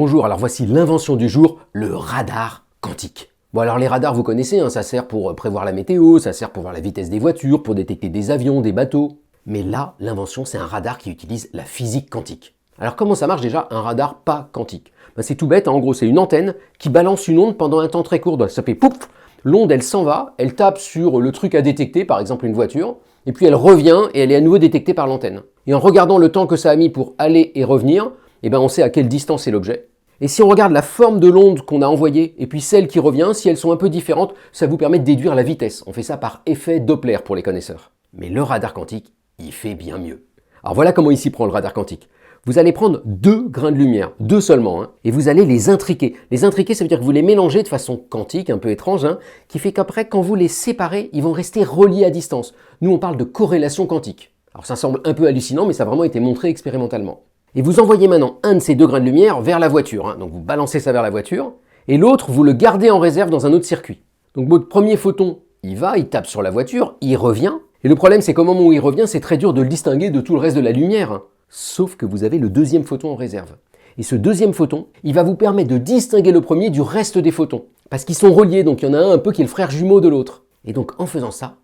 Bonjour, alors voici l'invention du jour, le radar quantique. Bon alors les radars vous connaissez, ça sert pour prévoir la météo, ça sert pour voir la vitesse des voitures, pour détecter des avions, des bateaux. Mais là, l'invention c'est un radar qui utilise la physique quantique. Alors comment ça marche déjà un radar pas quantique? C'est tout bête, en gros c'est une antenne qui balance une onde pendant un temps très court, ça fait pouf, l'onde elle s'en va, elle tape sur le truc à détecter, par exemple une voiture, et puis elle revient et elle est à nouveau détectée par l'antenne. Et en regardant le temps que ça a mis pour aller et revenir, on sait à quelle distance est l'objet. Et si on regarde la forme de l'onde qu'on a envoyée et puis celle qui revient, si elles sont un peu différentes, ça vous permet de déduire la vitesse. On fait ça par effet Doppler pour les connaisseurs. Mais le radar quantique, il fait bien mieux. Alors voilà comment il s'y prend le radar quantique. Vous allez prendre 2 grains de lumière, 2 seulement, et vous allez les intriquer. Les intriquer, ça veut dire que vous les mélangez de façon quantique, un peu étrange, qui fait qu'après, quand vous les séparez, ils vont rester reliés à distance. Nous, on parle de corrélation quantique. Alors ça semble un peu hallucinant, mais ça a vraiment été montré expérimentalement. Et vous envoyez maintenant un de ces 2 grains de lumière vers la voiture. Donc vous balancez ça vers la voiture, et l'autre, vous le gardez en réserve dans un autre circuit. Donc votre premier photon, il tape sur la voiture, il revient. Et le problème, c'est qu'au moment où il revient, c'est très dur de le distinguer de tout le reste de la lumière. Sauf que vous avez le deuxième photon en réserve. Et ce deuxième photon, il va vous permettre de distinguer le premier du reste des photons. Parce qu'ils sont reliés, donc il y en a un peu qui est le frère jumeau de l'autre. Et donc en faisant ça,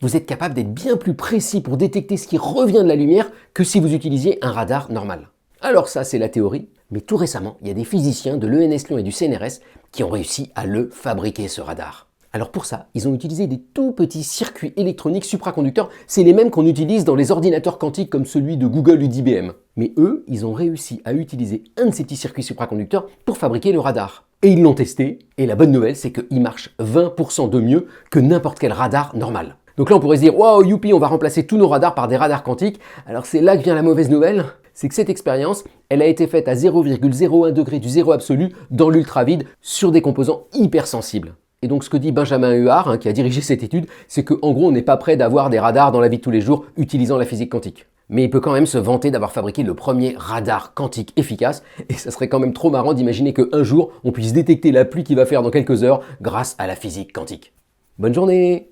vous êtes capable d'être bien plus précis pour détecter ce qui revient de la lumière que si vous utilisiez un radar normal. Alors ça, c'est la théorie, mais tout récemment, il y a des physiciens de l'ENS Lyon et du CNRS qui ont réussi à le fabriquer, ce radar. Alors pour ça, ils ont utilisé des tout petits circuits électroniques supraconducteurs, c'est les mêmes qu'on utilise dans les ordinateurs quantiques comme celui de Google ou d'IBM. Mais eux, ils ont réussi à utiliser un de ces petits circuits supraconducteurs pour fabriquer le radar. Et ils l'ont testé, et la bonne nouvelle, c'est qu'il marche 20% de mieux que n'importe quel radar normal. Donc là, on pourrait se dire, waouh, youpi, on va remplacer tous nos radars par des radars quantiques. Alors c'est là que vient la mauvaise nouvelle, c'est que cette expérience, elle a été faite à 0,01 degré du zéro absolu dans l'ultravide sur des composants hypersensibles. Et donc ce que dit Benjamin Huard, qui a dirigé cette étude, c'est qu'en gros on n'est pas prêt d'avoir des radars dans la vie de tous les jours utilisant la physique quantique. Mais il peut quand même se vanter d'avoir fabriqué le premier radar quantique efficace, et ça serait quand même trop marrant d'imaginer qu'un jour on puisse détecter la pluie qui va faire dans quelques heures grâce à la physique quantique. Bonne journée!